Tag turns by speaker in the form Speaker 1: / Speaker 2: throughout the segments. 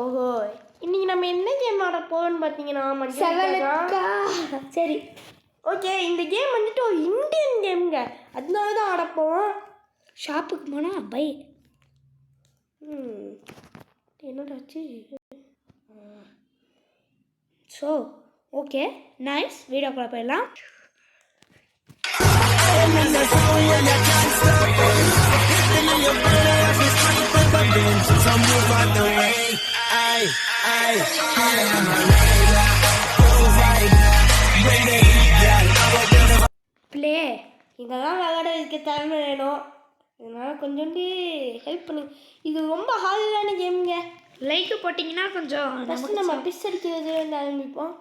Speaker 1: ஓஹோ, இன்னைக்கு நம்ம என்ன கேம் ஆட போறோம்னு பார்த்தீங்கன்னா மஞ்சள்.
Speaker 2: சரி
Speaker 1: ஓகே, இந்த கேம் வந்துட்டு ஒரு இந்தியன் கேம்ங்க, அதனால தான் ஆடப்போம்.
Speaker 2: ஷாப்புக்கு போனால் பை.
Speaker 1: என்னடாச்சு?
Speaker 2: ஸோ ஓகே நைஸ், வீடியோக்குள்ளே போயிடலாம். ப்ளே.
Speaker 1: இதெல்லாம் விளையாடுறதுக்கு திறமை வேணும், இதனால் கொஞ்சோண்டு ஹெல்ப் பண்ணுங்க. இது ரொம்ப ஹார்டான கேமுங்க.
Speaker 2: லைக்கு போட்டிங்கன்னா கொஞ்சம்
Speaker 1: ஃபஸ்ட்டு நம்ம பிஸ் அடிக்கிறது ஆரம்பிப்போம்.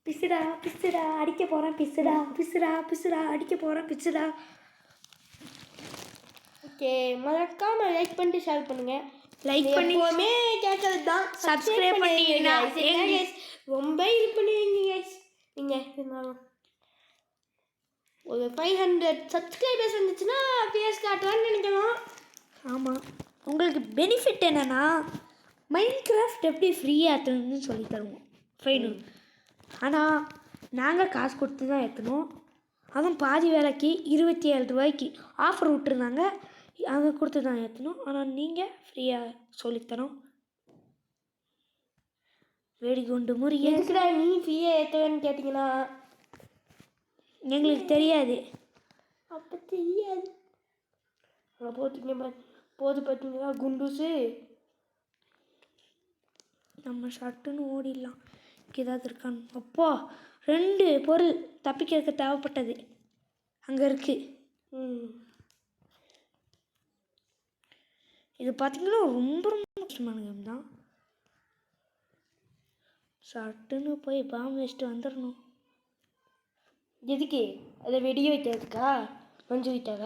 Speaker 2: பிசுடா பிசுடா அடிக்க போகிறேன், பிசுடா பிசுடா பிசுடா அடிக்க போகிறேன், பிசுடா.
Speaker 1: ஓகே, மறக்காம லைக் பண்ணிட்டு ஷேர் பண்ணுங்க.
Speaker 2: லைக் பண்ணி
Speaker 1: எப்போவுமே கேட்கறது தான்,
Speaker 2: சப்ஸ்கிரைப் பண்ணிங்கன்னா
Speaker 1: ரொம்ப இது பண்ணுவீங்க கைஸ். நீங்கள் இருந்தாலும் ஒரு 500 சப்ஸ்கிரைபர்ஸ் வந்துச்சுன்னா ஃபேஸ் காட்டுவான்னு நினைக்கலாம்.
Speaker 2: ஆமாம், உங்களுக்கு பெனிஃபிட் என்னென்னா மைண்ட் கிராஃப்ட் எப்படி ஃப்ரீயாக ஏற்றணும்னு சொல்லி தருவோம், ஃபைனல். ஆனால் நாங்கள் காசு கொடுத்து தான் ஏற்றணும், அதுவும் பாதி வேலைக்கு 27 ரூபாய்க்கு ஆஃபர் விட்டுருந்தாங்க, அதை கொடுத்து தான் ஏற்றணும். ஆனால் நீங்கள் ஃப்ரீயாக சொல்லித்தரோம். வெடிகுண்டு முறிய
Speaker 1: எதுக்குடா நீ ஃப்ரீயாக ஏற்றுவேன்னு கேட்டிங்கன்னா
Speaker 2: எங்களுக்கு தெரியாது.
Speaker 1: அப்போ தெரியாது. அங்கே பார்த்தீங்களா குண்டூஸு,
Speaker 2: நம்ம ஷட்டுன்னு ஓடிடலாம். ஏதாவது இருக்கான்னு. அப்போ 2 பொருள் தப்பிக்கிறதுக்கு தேவைப்பட்டது அங்கே இருக்குது. இது பார்த்திங்கன்னா ரொம்ப ரொம்ப கஷ்டமான கேம் தான். ஷட்டுன்னு போய் பாம்பு வச்சுட்டு வந்துடணும்.
Speaker 1: எதுக்கு அதை வெடிய வைக்கிறதுக்கா? மஞ்சு விட்டாவ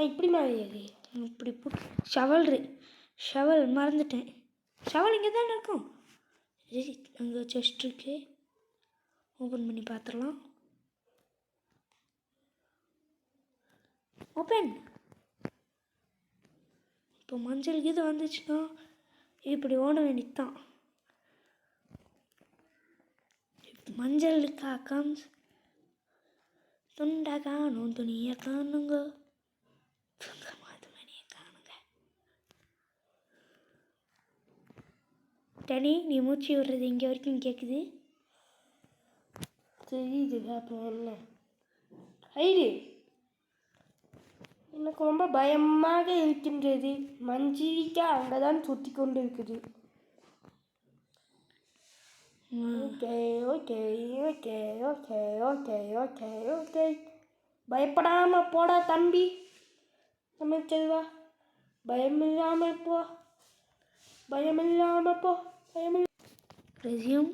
Speaker 1: இப்படி மாதிரி
Speaker 2: இப்படி ஷவல் மறந்துட்டேன். ஷவல் இங்கே தானே இருக்கும். அங்கே செஸ்ட் இருக்கு, ஓப்பன் பண்ணி பார்த்துடலாம். ஓப்பன். இப்போ மஞ்சளுக்கு இது வந்துச்சுன்னா இப்படி ஓட வேண்டியதுதான். மஞ்சளுக்கா கம்ஸ் துண்டா காணும், துணியை காணுங்க, துணியை காணுங்க. டனி, நீ மூச்சு விடுறது இங்கே வரைக்கும் கேட்குது.
Speaker 1: தெரியுது. அப்புறம் என்ன ஐடி? எனக்கு ரொம்ப பயமாக இருக்கின்றது. மஞ்சிக்கா அங்கே தான் சுற்றி கொண்டு இருக்குது. Okay okay okay okay okay okay okay, பயப்படாமல் போடா தம்பி. அமைச்சல்வா, பயமில்லாமல் போ, பயமில்லாமல் போ,
Speaker 2: ரெசியூம்.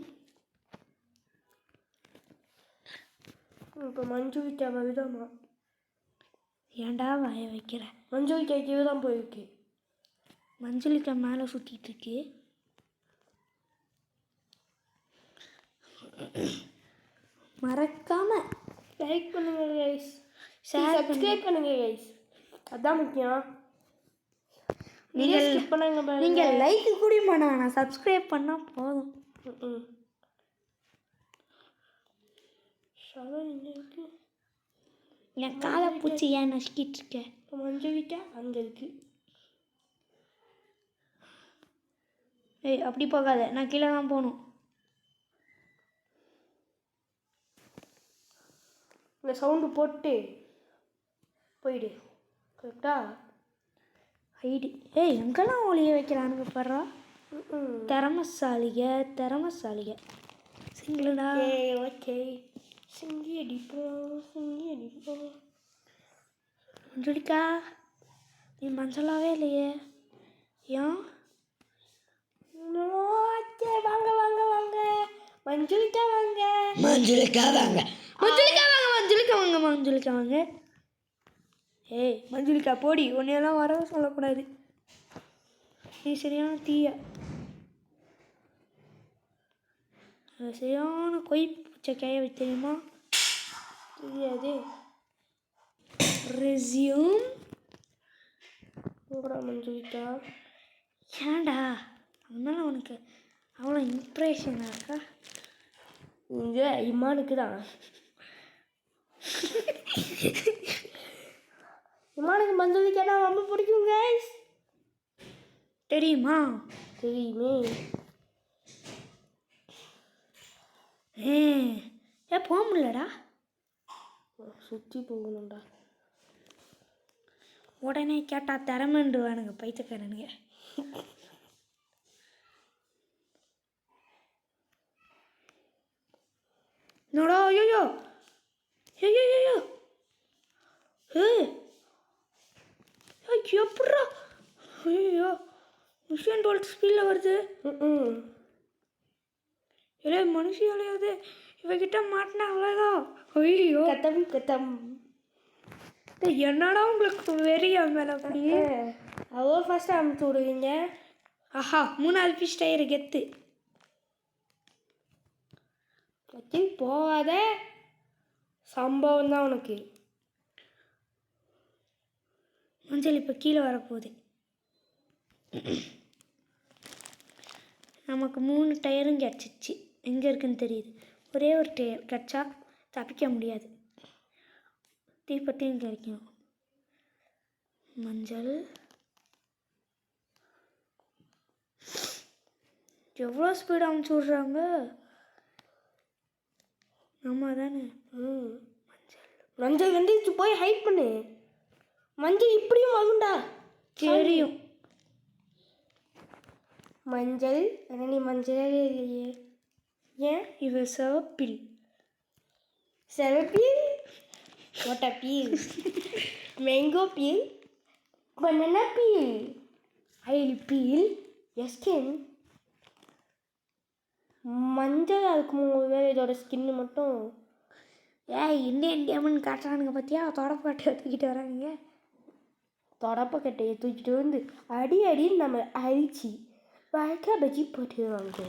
Speaker 1: இப்போ மஞ்சு விட்டா வருதாமா?
Speaker 2: ஏன்டா வாய வைக்கிற?
Speaker 1: மஞ்சு விட்டாக்கு தான் போயிருக்கு.
Speaker 2: மஞ்சளுக்கு மேலே சுற்றிட்டு இருக்கு. மறக்காம
Speaker 1: லைக் பண்ணுங்க கைஸ், சப்ஸ்கிரைப் பண்ணுங்க கைஸ், அதான் முக்கியம்.
Speaker 2: நீங்கள் லைக் கூட பண்ண சப்ஸ்கிரைப் பண்ணால் போதும். என் காலை பூச்சி ஏன் நசுக்கிட்டு இருக்க?
Speaker 1: மஞ்சு விட்டா அங்கே இருக்கு.
Speaker 2: ஏய், அப்படி போகாத, நான் கீழே தான் போகணும்.
Speaker 1: இந்த சவுண்டு போட்டு போயிடு, கரெக்டா?
Speaker 2: ஹைடு. ஏய், எங்கெல்லாம் ஒளிய வைக்கிறானுங்க பாடுறா. திறமசாலிக சிங்கிளடா.
Speaker 1: ஓகே, சிங்கி அடிப்போம்.
Speaker 2: மஞ்சளிக்கா, நீ மஞ்சளாவே இல்லையே, ஏன்?
Speaker 1: ஓகே, வாங்க மஞ்சுளிக்கா வாங்க.
Speaker 2: மஞ்சுளிக்கா வாங்க. மஞ்சுளிக்கா வாங்க. மஞ்சுளிக்கா வாங்க. மஞ்சுளிக்கா வாங்க. ஏய் மஞ்சுளிக்கா போடி, உன்னையெல்லாம் வர சொல்லக்கூடாது. நீ சரியான தீயா, சரியான கொய் பூச்சக்கைய தெரியுமா?
Speaker 1: தெரியாது.
Speaker 2: ரெஸ்யூம்
Speaker 1: போடா மஞ்சுளிக்கா.
Speaker 2: ஏன்டா அதனால உனக்கு அவ்வளோ இம்ப்ரெஷனாக இருக்கா?
Speaker 1: இங்கே இமானுக்கு தான். இமானுக்கு மஞ்சுளிக்கானா ரொம்ப பிடிக்கும் கைஸ்.
Speaker 2: தெரியுமா?
Speaker 1: தெரியுமே.
Speaker 2: ஏன் போக முடியலடா?
Speaker 1: சுற்றி போகணும்டா.
Speaker 2: உடனே கேட்டால் திறமைன்றுவானுங்க பைத்தியக்காரனுங்க. என்னடா? ஐயோ ஐயோ எப்படா? ஐயோ மிஷின் 12 ஸ்பீடில் வருது. இல்லை மனுஷி அலையாது, இவகிட்ட மாட்டினா அவ்வளோதான். ஐயோ
Speaker 1: கத்தம் கத்தம்.
Speaker 2: என்னடா உங்களுக்கு வெறியா மேலே அப்படியே?
Speaker 1: அவ்வளோ ஃபஸ்ட்டு அமுச்சு விடுவீங்க.
Speaker 2: ஆஹா 3வது பீஸ் டயரு கெத்து.
Speaker 1: பற்றி போகாத சம்பவம் தான் உனக்கு.
Speaker 2: மஞ்சள் இப்போ கீழே வரப்போகுது. நமக்கு 3 டயரும் கிடச்சிச்சு. எங்கே இருக்குன்னு தெரியுது. ஒரே ஒரு டயர் கிடச்சா தப்பிக்க முடியாது. தீப்பெட்டியும் கிடைக்கும். மஞ்சள் எவ்வளோ ஸ்பீடாக அமுச்சு விட்றாங்க. ஆமாம் தானே.
Speaker 1: மஞ்சள் வந்து போய் ஹைட் பண்ணு. மஞ்சள் இப்படியும் வரும்டா.
Speaker 2: தெரியும்.
Speaker 1: மஞ்சள் ஆனால் நீ மஞ்சளாகவே இல்லையே. ஏன்?
Speaker 2: இது சிவப்பில்.
Speaker 1: சிவப்பீல், மொட்டை peel, mango peel, banana peel,
Speaker 2: ஐலி பீல்,
Speaker 1: ஸ்கின். மஞ்சள் அதுக்கு வேறு இதோட ஸ்கின்னு மட்டும்.
Speaker 2: இந்தியன் கேம்னு காட்டுறானுங்க பார்த்தியா? தொடப்பாட்டை தூக்கிட்டு வரானுங்க.
Speaker 1: தொடப்பக்கட்டையை தூக்கிட்டு வந்து அடி அடின்னு நம்ம அழிச்சு வாய்க்கா பஜ்ஜி போட்டுருவாங்க.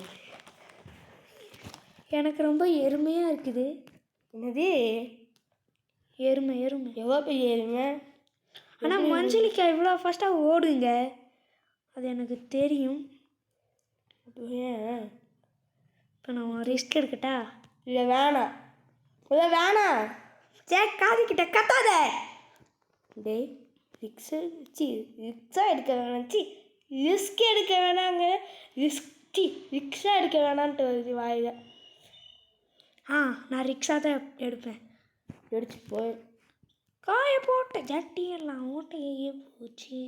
Speaker 2: எனக்கு ரொம்ப எருமையாக இருக்குது.
Speaker 1: என்னது
Speaker 2: எருமை?
Speaker 1: எவ்வளோ பெரிய எருமை.
Speaker 2: ஆனால் மஞ்சளிக்கா இவ்வளோ ஃபஸ்ட்டாக ஓடுங்க, அது எனக்கு தெரியும்.
Speaker 1: ஏன்
Speaker 2: இப்போ நான் ரிஸ்க் எடுக்கட்டா?
Speaker 1: இல்லை வேணாம்.
Speaker 2: காதுகிட்ட கத்தாத.
Speaker 1: டேய் ரிக்ஸா எடுக்க வேணாம். ரிஸ்க் எடுக்க வேணாங்க. ரிக்ஸா எடுக்க வேணான்ட்டு வருது வாயில்.
Speaker 2: நான் ரிக்ஷா தான் எடுப்பேன்.
Speaker 1: எடுத்துட்டு போய்
Speaker 2: காய போட்டு ஜட்டியெல்லாம் ஓட்டையே போச்சு.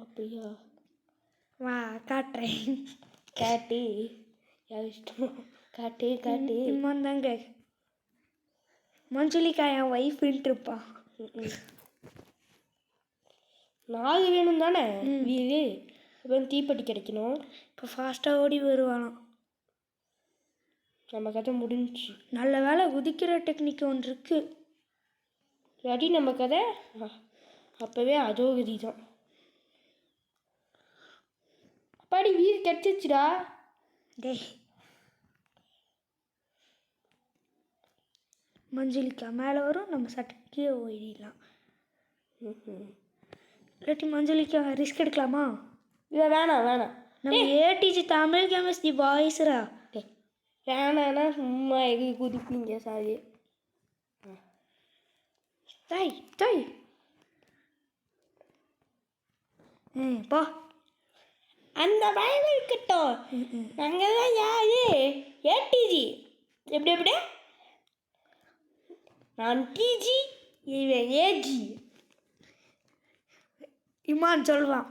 Speaker 1: அப்படியா?
Speaker 2: வா காட்டுறேன்.
Speaker 1: காட்டு. யார் இஷ்டம்? காட்டு.
Speaker 2: தாங்க மஞ்சளிக்கா என் ஒய்ஃப்ன்ட்டு இருப்பா.
Speaker 1: 4 வேணும் தானே வீடு. அப்புறம் தீப்பெட்டி கிடைக்கணும்.
Speaker 2: இப்போ ஃபாஸ்ட்டாக ஓடி வருவானாம்.
Speaker 1: நம்ம கதை முடிஞ்சிச்சு.
Speaker 2: நல்ல வேலை குதிக்கிற டெக்னிக் ஒன்று இருக்கு.
Speaker 1: இல்லாட்டி நம்ம கதை அப்போவே அதோகதி தான். அப்பாடி வீடு கிடச்சிச்சுடா.
Speaker 2: டேய் மஞ்சளிக்கா மேலே வரும், நம்ம சட்டைக்கே ஓடிடலாம். இல்லாட்டி மஞ்சளிக்கா ரிஸ்க் எடுக்கலாமா?
Speaker 1: இல்லை வேணாம்.
Speaker 2: நம்ம ஏடிஜி தமிழ் கெமிஸ்ட்ரி பாய்ஸ்ரா.
Speaker 1: வேணான்னா சும்மா எங்கே குதிப்பீங்க சாரி.
Speaker 2: தாய் பா.
Speaker 1: அந்த பயம் இருக்கட்டும். நாங்கள் தான் யாரு? ஏடிஜி. எப்படி நான் டிஜி, இவன் ஏஜி.
Speaker 2: இமான் சொல்வான்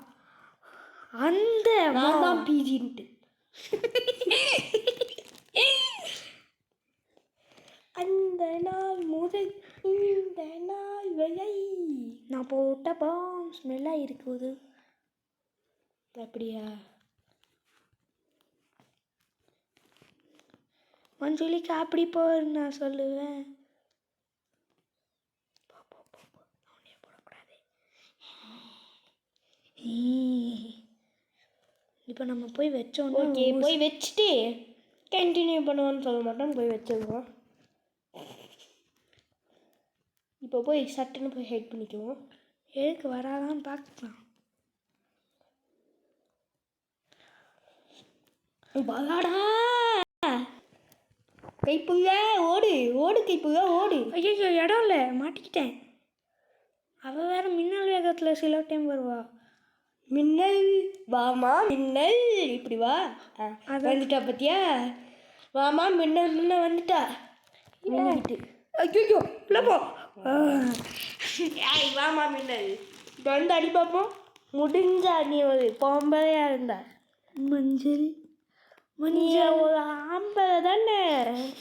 Speaker 2: அந்த
Speaker 1: நான் தான் பிஜின்ட்டு. அந்த நாள் முதல் இந்த நாள் வரை
Speaker 2: நான் போட்ட பாம் ஸ்மெல்லாக இருக்குது.
Speaker 1: அப்படியா?
Speaker 2: மஞ்சுளிக்கு அப்படி போன்னு நான் சொல்லுவேன். போடக்கூடாது. இப்போ நம்ம போய் வச்சோன்னா
Speaker 1: ஓகே போய் வச்சுட்டு கண்டினியூ பண்ணுவோன்னு சொல்ல மாட்டோம், போய் வச்சிருவோம். இப்போ போய் சட்டுன்னு போய் ஹெட் பண்ணிக்குவோம்.
Speaker 2: எதுக்கு வராதான்னு பார்க்கலாம்.
Speaker 1: பலாடா கைப்புங்க ஓடு ஓடு கைப்புங்க ஓடு.
Speaker 2: ஐயோ இடம் இல்லை, மாட்டிக்கிட்டேன். அவள் வேற மின்னல் வேகத்தில் சில டைம் வருவா.
Speaker 1: மின்னல் வாமா மின்னல் இப்படி வா. வந்துட்டா பத்தியா? வாமா மின்னல் முன்ன வந்துட்டா மின்னிக்கிட்டு. ஐயோ இல்லைப்போ. ஏய் வாமா மின்னல் இப்போ வந்து அடி பார்ப்போம். முடிஞ்சா நீ ஒரு பொம்பளையா இருந்தா
Speaker 2: மஞ்சள்
Speaker 1: நீ ஒரு ஆம்பளை தானே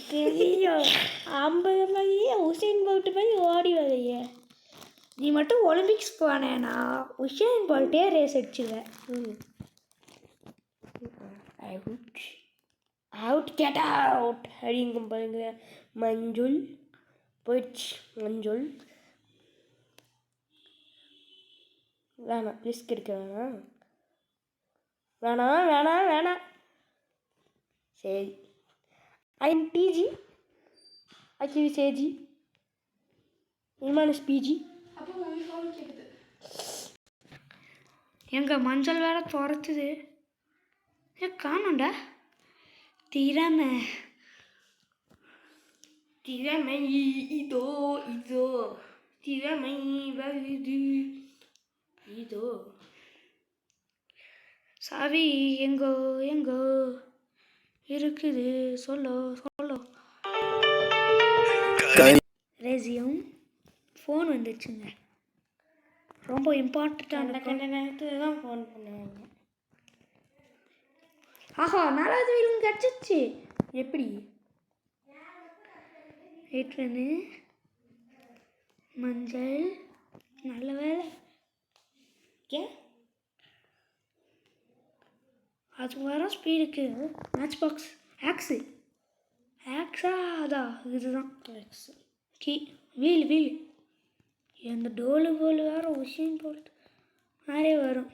Speaker 1: தெரியும். ஆம்பளை மாதிரியே உசேன் போல்ட் மாதிரி ஓடி வரைய.
Speaker 2: நீ மட்டும் ஒலிம்பிக்ஸ் போனேன்னா உஷேன் போல்ட்டே ரேஸ் அடிச்சுவேன்.
Speaker 1: அவுட் அவுட் கெட் அவுட் அப்படிங்க பாருங்க. மஞ்சுள் போயிடுச்சு. மஞ்சுள் வேணாம், ரிஸ்க் எடுக்க வேணாம். வேணாம் வேணாம் வேணாம். சரி ஐம் பிஜி ஆக்சுவலி சேஜி இமானஸ் பிஜி.
Speaker 2: எங்க மஞ்சள் வேற துரத்துது. காணோண்டா. திறமை
Speaker 1: திறமை இதோ இதோ திறமை வருது இதோ.
Speaker 2: சாவி எங்கோ எங்கோ இருக்குது, சொல்லோ சொல்லோ. ரெசியூம் ஃபோன் வந்துச்சுங்க, ரொம்ப இம்பார்ட்டண்ட்டான
Speaker 1: நேரத்தில் தான் ஃபோன் பண்ணுவாங்க.
Speaker 2: ஆஹா 4வது வீலும் கிடச்சிச்சு.
Speaker 1: எப்படி?
Speaker 2: வெயிட் பண்ணு. மஞ்சள் நல்ல வேலை.
Speaker 1: ஏன்
Speaker 2: அது வர ஸ்பீடுக்கு மேட்ச் பாக்ஸ் ஆக்ஸு ஆக்ஸா அதான் இதுதான் கீ வீல் வீல். அந்த டோலு போல் வேறு உஷேன் போல்ட் நிறைய வரும்.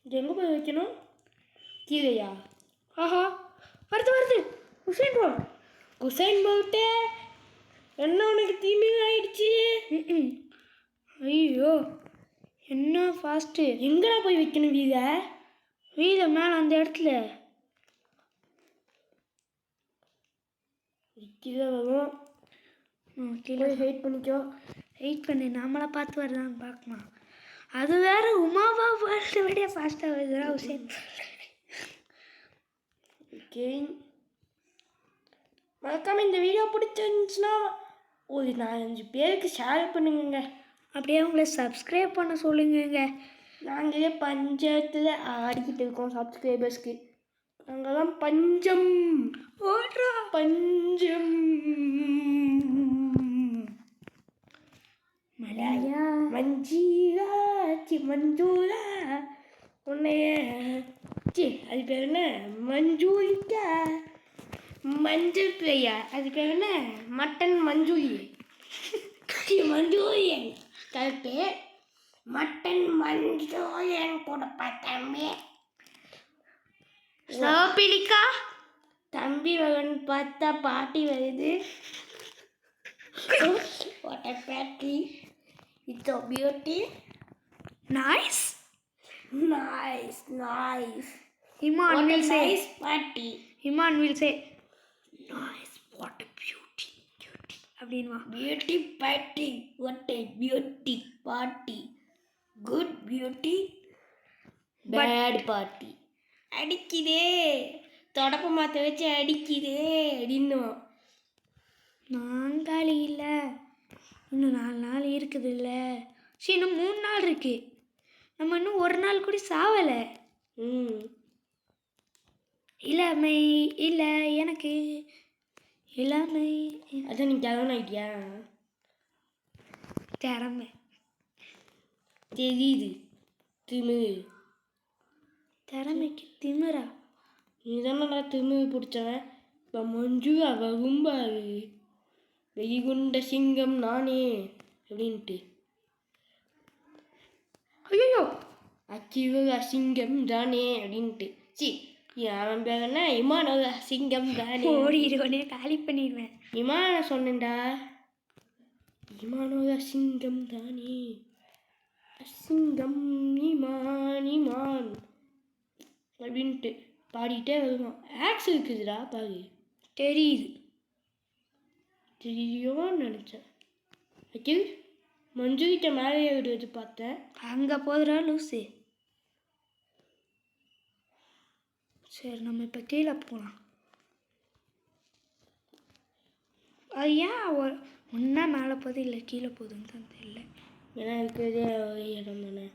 Speaker 1: இது எங்கே போய் வைக்கணும்? கீழேயா?
Speaker 2: ஆஹா வருது வருது உஷேன் போல்ட்.
Speaker 1: உசேன் போல்ட்டே என்ன உனக்கு தீமை ஆயிடுச்சு?
Speaker 2: ஐயோ என்ன ஃபாஸ்ட்டு.
Speaker 1: எங்கடா போய் வைக்கணும் வீலை?
Speaker 2: வீலை மேலே அந்த இடத்துல
Speaker 1: கீழே வரும்.
Speaker 2: கீழே
Speaker 1: வெயிட் பண்ணிக்கோ.
Speaker 2: வெயிட் பண்ணு, நம்மளை பார்த்து வருதான்னு பார்க்கலாம். அது வேற உமாவா வேர்ல்டு விட ஃபாஸ்ட்டாக வருதுடா உசேன்.
Speaker 1: ஓகே மறக்காம இந்த வீடியோ பிடிச்சிருந்துச்சுன்னா ஒரு 4-5 பேருக்கு ஷேர் பண்ணுங்க.
Speaker 2: அப்படியே உங்களை சப்ஸ்கிரைப் பண்ண சொல்லுங்க.
Speaker 1: நாங்களே பஞ்சத்தில் ஆடிக்கிட்டு இருக்கோம் சப்ஸ்கிரைபர்ஸ்க்கு. நாங்கள்லாம் பஞ்சம்
Speaker 2: ஓடுறா
Speaker 1: பஞ்சம்.
Speaker 2: மலையா
Speaker 1: மஞ்சீரா சி மஞ்சூரா உன்னைய சி அது பேர் என்ன? மஞ்சூரிக்கா மஞ்சள் பிள்ளையா அது பேர் என்ன? Mutton manchurian. Manchurian correct. Mutton Manchurian கொடுப்பா தம்பி.
Speaker 2: சோபிலிக்கா
Speaker 1: தம்பி வரும்னு பார்த்தா பாட்டி வருது. What a patty. It's so beauty.
Speaker 2: Nice
Speaker 1: Nice, nice.
Speaker 2: Imman
Speaker 1: What a
Speaker 2: will say.
Speaker 1: nice party.
Speaker 2: Imman will say
Speaker 1: Nice, what a beauty, beauty.
Speaker 2: அப்படின்வா.
Speaker 1: Beauty party, what a beauty party. Good beauty, bad party. அடிக்குதே தொடப்ப மாற்ற வச்சு அடிக்குதே அப்படின்னுவோம்.
Speaker 2: நாங்காலி இல்லை, இன்னும் 4 நாள் இருக்குது இல்லை. சரி இன்னும் 3 நாள் இருக்கு. நம்ம இன்னும் 1 நாள் கூட சாவலை. இளமை இல்லை எனக்கு இளமை
Speaker 1: அதான் நீ கிளம்புன ஐடியா
Speaker 2: திறமை
Speaker 1: தெரியுது. திமிரு
Speaker 2: திறமைக்கு திமிரா?
Speaker 1: நீ தானடா திமிரு பிடிச்சவன். இப்போ மஞ்சு வரும்பாரு வெகுண்ட சிங்கம் நானே அப்படின்ட்டு.
Speaker 2: ஐயோ
Speaker 1: அச்சிவ அசிங்கம் தானே அப்படின்ட்டு. சி அவன் பேர் என்ன? இமானோட அசிங்கம் தானே.
Speaker 2: ஓடிடுவனே, காலி பண்ணிடுவேன்.
Speaker 1: இமான சொன்னேன்டா. இமானோட அசிங்கம் தானே. அசிங்கம் இமான் இமான் அப்படின்ட்டு பாடிட்டே வருவான். ஆக்ஸ் இருக்குதுடா பாரு.
Speaker 2: தெரியுது.
Speaker 1: தெரியும்னு நினச்சேன். அக்கில் மஞ்சுகிட்ட மேலே விடுறது பார்த்தேன்.
Speaker 2: அங்கே போதுடா லூசு. சரி, நம்ம இப்போ கீழே போகலாம். அது ஏன் ஒன்றா மேலே போகுது இல்லை கீழே போகுதுன்னு தான் தெரியல.
Speaker 1: ஏன்னா இருக்கிறதே ஒரே இடம் தானே.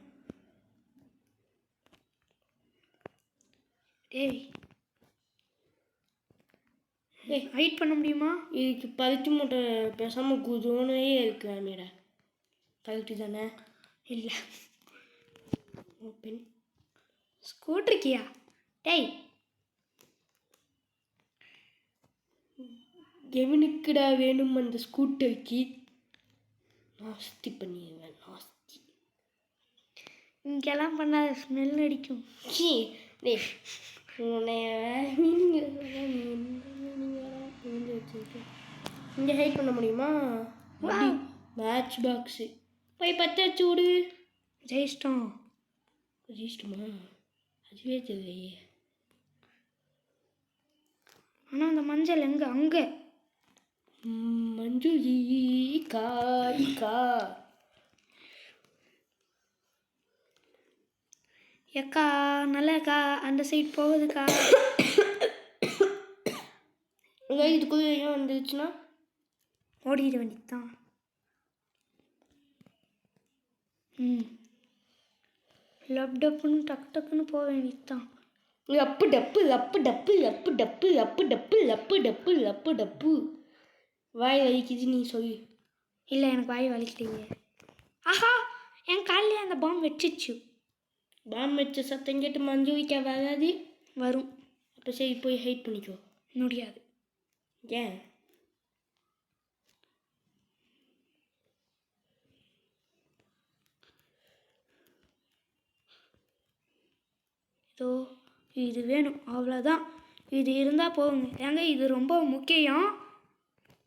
Speaker 2: ஏய் ஹைட் பண்ண முடியுமா?
Speaker 1: இதுக்கு பருத்தி மூட்டை பேசாமல் குதோனே இருக்கிறாமேடா. கரெக்டு தானே?
Speaker 2: இல்லை,
Speaker 1: ஓப்பன்
Speaker 2: ஸ்கூட்ருக்கியா? டேய்
Speaker 1: எவனுக்குடா வேணும் அந்த ஸ்கூட்டருக்கு? நாஸ்தி பண்ணிடுவேன், நாஸ்தி.
Speaker 2: இங்கெல்லாம் பண்ணாத, ஸ்மெல் அடிக்கும்.
Speaker 1: சி டேய் இங்கே ஹைட் பண்ண முடியுமா? மேட்ச் பாக்ஸு போய் பற்ற வச்சு விடு.
Speaker 2: ஜெயிச்சிட்டோம்.
Speaker 1: ஜெயிச்சிட்டுமா? அதுவே தெரியலையே.
Speaker 2: ஆனால் அந்த மஞ்சள் எங்கே? அங்கே
Speaker 1: மஞ்சு கா
Speaker 2: எக்கா நல்லக்கா, அந்த சைட் போகுதுக்கா.
Speaker 1: இதுக்குள்ளே வந்துருச்சுன்னா
Speaker 2: ஓடிட வேண்டியதுதான். லப் டப்புன்னு டக்கு டக்குன்னு போக வேண்டியதுதான்.
Speaker 1: லப்பு டப்பு லப்பு டப்பு லப்பு டப்பு லப்பு டப்பு லப்பு டப்பு லப்பு டப்பு. வாய் வலிக்குது நீ சொல்லு.
Speaker 2: இல்லை, எனக்கு வாய் வலிக்கலையே. ஆஹா, என் காலில் அந்த பாம்பு வச்சிச்சு.
Speaker 1: பாம்பு வச்ச சத்தம் கேட்டு மஞ்சுவிக்கா வராது.
Speaker 2: வரும்.
Speaker 1: அப்போ சரி போய் ஹைட் பண்ணிக்கோ.
Speaker 2: முடியாது.
Speaker 1: ஏன்?
Speaker 2: இதோ இது வேணும், அவ்வளோதான். இது இருந்தால் போகுங்க. ஏங்க இது ரொம்ப முக்கியம்,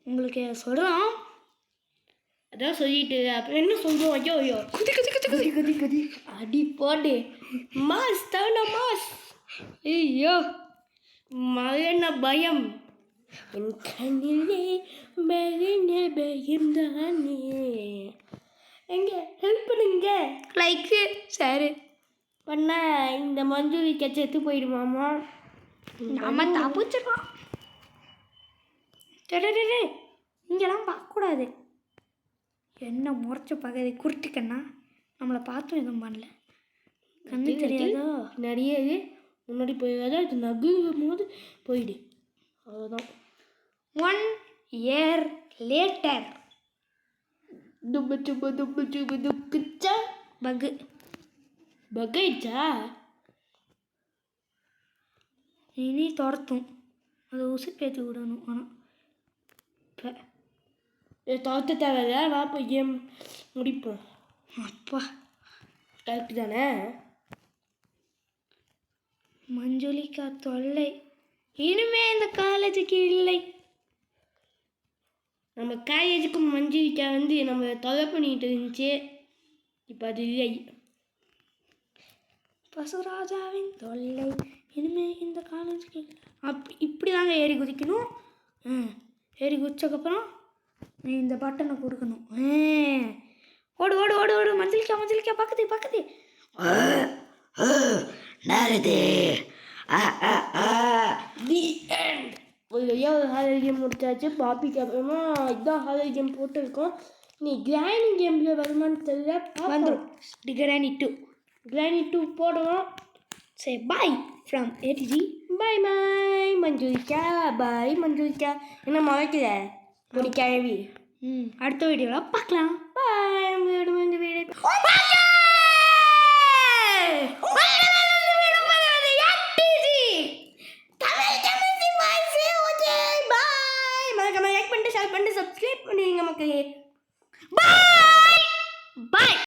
Speaker 2: உங்களுக்கு சொல்கிறோம்.
Speaker 1: அதான் சொல்லிட்டு அப்புறம் என்ன சொல்கிறோம்? ஐயோ ஐயோ
Speaker 2: குதி குதி குதி குதி
Speaker 1: கதி கதி அடி போடு. மாஸ் தவண மாஸ். ஐயோ மரண பயம் என் கண்ணிலே மரண பயம் தானே. எங்க ஹெல்ப் பண்ணுங்க.
Speaker 2: லைக்கு சரி
Speaker 1: பண்ண இந்த மஞ்சுவிக்கா செத்து போயிடுமாமா.
Speaker 2: நம்ம தப்பிச்சிடலாம். டே இங்கெல்லாம் பார்க்கக்கூடாது. என்ன முறைச்ச பகுதி குருட்டுக்கண்ணா, நம்மளை பார்த்தும் எதுவும் பண்ணல. கண்ணு தெரியாதோ?
Speaker 1: நிறைய முன்னாடி போயிடாத. அது நகுங்கும் போது போயிடு. அவ்வளோதான்.
Speaker 2: 1 year later.
Speaker 1: துப்பு துப்பு துப்பு துப்பு துக்குச்சா
Speaker 2: பக்கு
Speaker 1: பகைச்சா.
Speaker 2: இனி துரத்தும். அதை உசு பேத்து விடணும். ஆனால் இப்போ
Speaker 1: துரத்த தேவையில்ல. வா போய் கேம் முடிப்போம்.
Speaker 2: அப்பா
Speaker 1: கரெக்டு தானே?
Speaker 2: மஞ்சுளிக்கா தொல்லை இனிமே இந்த காலேஜுக்கு இல்லை.
Speaker 1: நம்ம காலேஜுக்கு மஞ்சுவிக்கா வந்து நம்ம தொலை பண்ணிட்டு இருந்துச்சு. இப்போ அது இல்லை.
Speaker 2: பசுராஜாவின் தொல்லை இனிமே இந்த காலேஜுக்கு இல்லை. இப்படி தாங்க ஏறி குதிக்கணும். ஏறி குதிச்சக்கப்புறம் நீ இந்த பட்டனை கொடுக்கணும். ஓடு ஓடு ஓடு ஓடு. மஞ்சளிக்கா மஞ்சளிக்கா பக்கத்து பக்கத்து.
Speaker 1: நாரதே ஒரு வழியாக ஒரு ஹாரர் கேம் முடிச்சாச்சு. பாப்பிக்கு அப்புறமா இதுதான் ஹாரர் கேம் போட்டிருக்கோம். நீ கிராணி கேமில் வருமானு தெரியல.
Speaker 2: வந்துடும். கிராணி 2
Speaker 1: கிராணி 2 போடணும்.
Speaker 2: சரி பாய் ஃப்ரம் ATG.
Speaker 1: பாய் பாய் மஞ்சுவிக்கா. பாய் மஞ்சுவிக்கா. என்ன மறைக்கிற ஒரு கிழவி.
Speaker 2: அடுத்த வீடியோவில் பார்க்கலாம்.
Speaker 1: பாய். உங்களோட வந்து வீடு தமிழ் தமிழ் ஷேர் பண்ணிட்டு சப்ஸ்கிரைப் பண்ணுவீங்க மக்களே. பாய் பாய்.